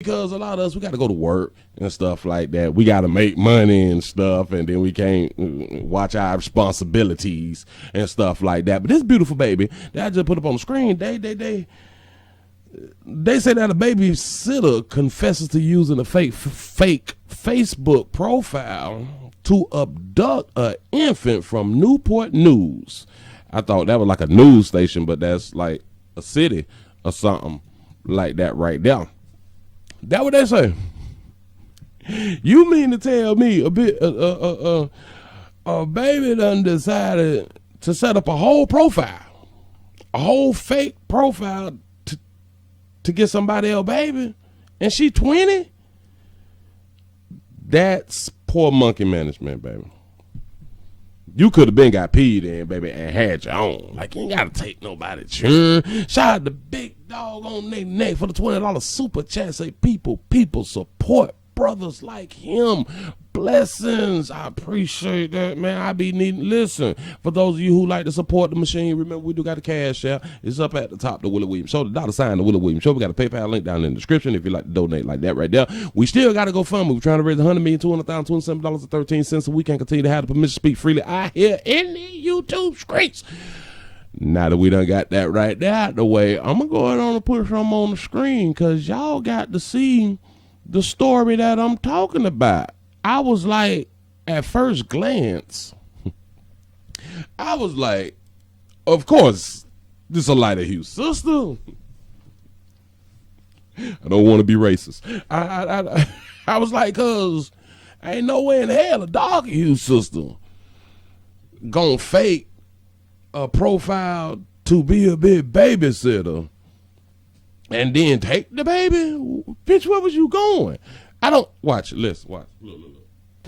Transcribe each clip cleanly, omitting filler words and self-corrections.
because a lot of us, we got to go to work and stuff like that. We got to make money and stuff, and then we can't watch our responsibilities and stuff like that. But this beautiful baby that I just put up on the screen, they say that a babysitter confesses to using a fake Facebook profile to abduct an infant from Newport News. I thought that was like a news station, but that's like a city or something like that right there. That what they say. You mean to tell me a baby done decided to set up a whole profile, a whole fake profile to get somebody else baby, and she 20? That's poor monkey management, baby. You could have been got peed in, baby, and had your own. Like, you ain't got to take nobody churn. Shout out to Big Dog on their neck for the $20 super chat. Say, people support brothers like him. Blessings. I appreciate that, man. I be needing. Listen, for those of you who like to support the machine, remember we do got a cash out. It's up at the top, the Willie Williams Show, the $ the Willie Williams Show. We got a PayPal link down in the description if you like to donate like that right there. We still got to go fund. We're trying to raise $100,200,027.13 so we can continue to have the permission to speak freely out here in the YouTube streets. Now that we done got that right there out the way, I'm going to go ahead on and put some on the screen because y'all got to see the story that I'm talking about. I was like, at first glance, I was like, of course, this is a Lighter Hue sister. I don't want to be racist. I was like, cause ain't no way in hell a darker hue sister gonna fake a profile to be a big babysitter and then take the baby. Bitch, where was you going? I don't watch. Listen, watch. Look.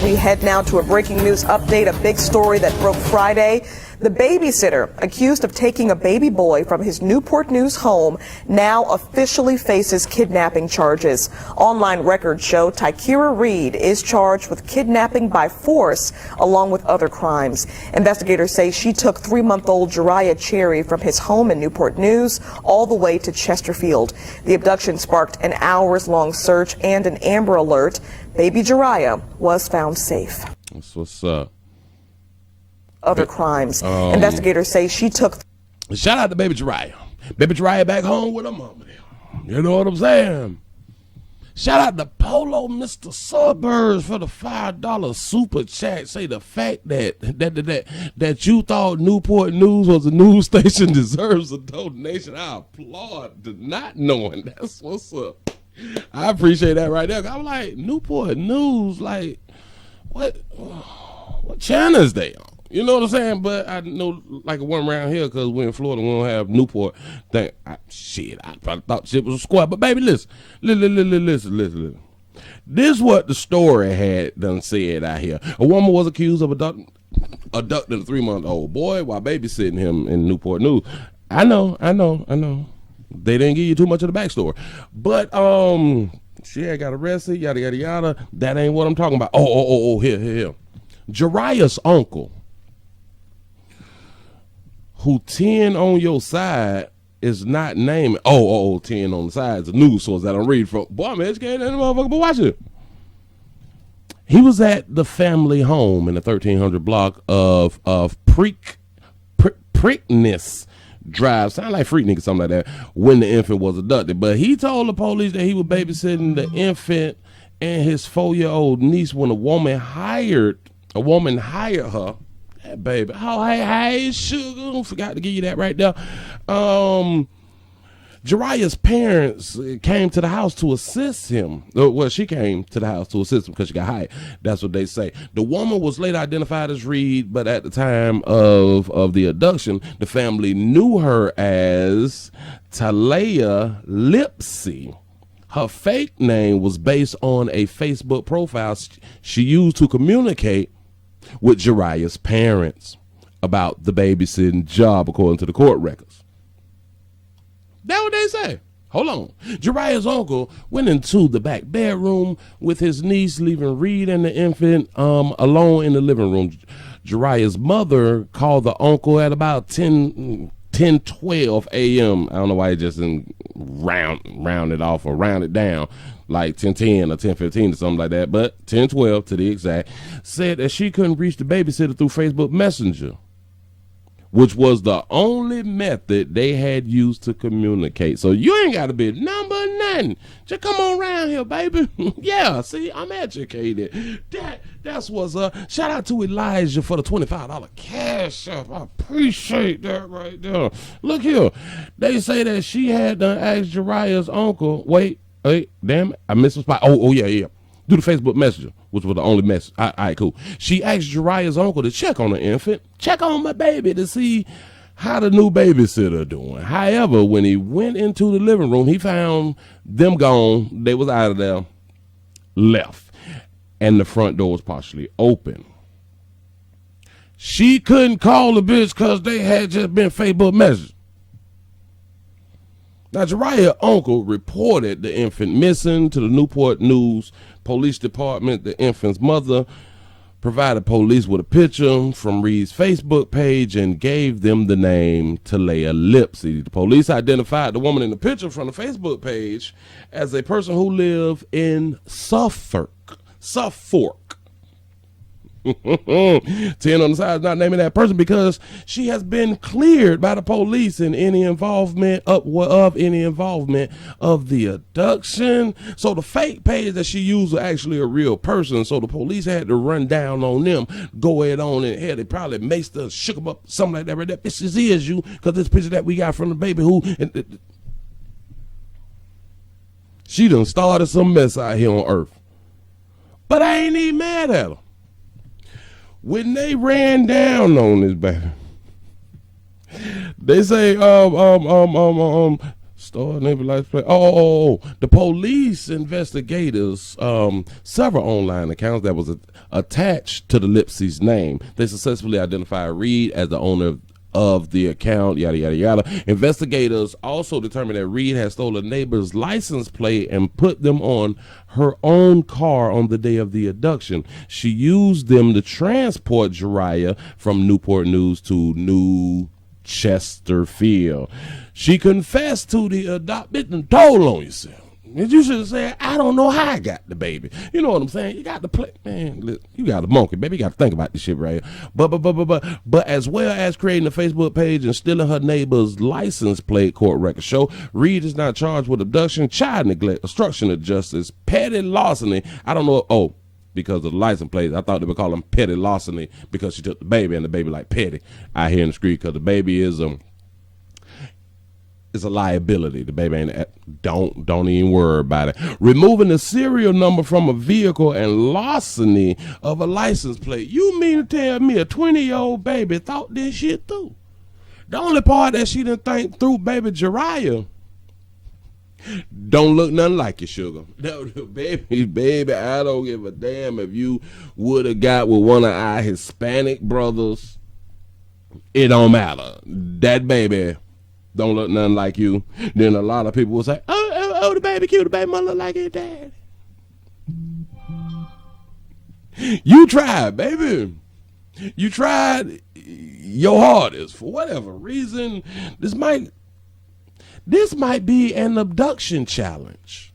We head now to a breaking news update, a big story that broke Friday. The babysitter accused of taking a baby boy from his Newport News home now officially faces kidnapping charges. Online records show Tykira Reed is charged with kidnapping by force along with other crimes. Investigators say she took 3-month-old Jariah Cherry from his home in Newport News all the way to Chesterfield. The abduction sparked an hours-long search and an Amber Alert. Baby Jariah was found safe. That's what's up. Other crimes. Investigators say she took. Shout out to Baby Jariah. Baby Jariah back home with her mama. You know what I'm saying? Shout out to Polo Mr. Suburbs for the $5 super chat. Say the fact that you thought Newport News was a news station deserves a donation. I applaud the not knowing. That's what's up. I appreciate that right there. I'm like, Newport News, like, what channel is they on? You know what I'm saying? But I know, like, one around here, because we're in Florida, we don't have Newport. I probably thought shit was a squad. But, baby, listen. This is what the story had done said out here. A woman was accused of abducting a 3-month-old boy while babysitting him in Newport News. I know. They didn't give you too much of the backstory. But, she had got arrested, yada, yada, yada. That ain't what I'm talking about. Here. Jariah's uncle, who 10 on your side is not named. 10 on the side is a news source that I'm reading from. Boy, I'm educated in the motherfucker, but watch it. He was at the family home in the 1300 block of Preakness Drive, sound like Freaknik or something like that, when the infant was abducted. But he told the police that he was babysitting the infant and his 4-year-old niece when a woman hired her. That baby, hey, sugar, forgot to give you that right there. Jariah's parents came to the house to assist him. Well, she came to the house to assist him because she got hired. That's what they say. The woman was later identified as Reed, but at the time of the abduction, the family knew her as Talaya Lipsy. Her fake name was based on a Facebook profile she used to communicate with Jariah's parents about the babysitting job, according to the court records. That's what they say. Hold on. Jariah's uncle went into the back bedroom with his niece, leaving Reed and the infant alone in the living room. Jariah's mother called the uncle at about 10:12 a.m. I don't know why he just didn't round it off or round it down like 1010 or 1015 or something like that, but 1012 to the exact, said that she couldn't reach the babysitter through Facebook Messenger, which was the only method they had used to communicate. So you ain't got to be number nothing. Just come on around here, baby. Yeah, see, I'm educated. That's what's up. Shout out to Elijah for the $25 cash up. I appreciate that right there. Look here. They say that she had done asked Jariah's uncle. Wait, damn it. I missed a spot. Oh, yeah. Do the Facebook Messenger, which was the only message. All right, cool. She asked Jariah's uncle to check on the infant, check on my baby to see how the new babysitter doing. However, when he went into the living room, he found them gone. They was out of there, left, and the front door was partially open. She couldn't call the bitch because they had just been Facebook Messenger. Now, Jariah's uncle reported the infant missing to the Newport News Police Department. The infant's mother provided police with a picture from Reed's Facebook page and gave them the name Talia Lipsy. The police identified the woman in the picture from the Facebook page as a person who lived in Suffolk. 10 on the side, not naming that person because she has been cleared by the police in any involvement of the abduction. So the fake page that she used was actually a real person. So the police had to run down on them, go ahead on and they probably maced her, shook them up, something like that. Right there. Bitch, this is you, because this picture that we got from the baby who. She done started some mess out here on Earth. But I ain't even mad at her. When they ran down on this baby, they say, Star Navy Lights Play. The police investigators, several online accounts that was attached to the Lipsy's name. They successfully identified Reed as the owner of the account, yada, yada, yada. Investigators also determined that Reed had stolen a neighbor's license plate and put them on her own car on the day of the abduction. She used them to transport Jariah from Newport News to New Chesterfield. She confessed to the adoption, told on yourself. You should have said, I don't know how I got the baby. You know what I'm saying? You got to play, man. You got a monkey, baby. You got to think about this shit right here. But as well as creating a Facebook page and stealing her neighbor's license plate, court records show, Reed is not charged with abduction, child neglect, obstruction of justice, petty larceny. I don't know. Oh, because of the license plate, I thought they would call them petty larceny because she took the baby and the baby like petty out here in the street because the baby is it's a liability. The baby ain't. Don't even worry about it. Removing the serial number from a vehicle and larceny of a license plate. You mean to tell me a 20-year-old baby thought this shit through? The only part that she didn't think through, baby Jariah, don't look nothing like you, sugar. No, baby, I don't give a damn if you would have got with one of our Hispanic brothers. It don't matter. That baby don't look nothing like you. Then a lot of people will say, oh, the baby cute, the baby must look like his daddy. You tried, baby. You tried your hardest. For whatever reason, this might be an abduction challenge.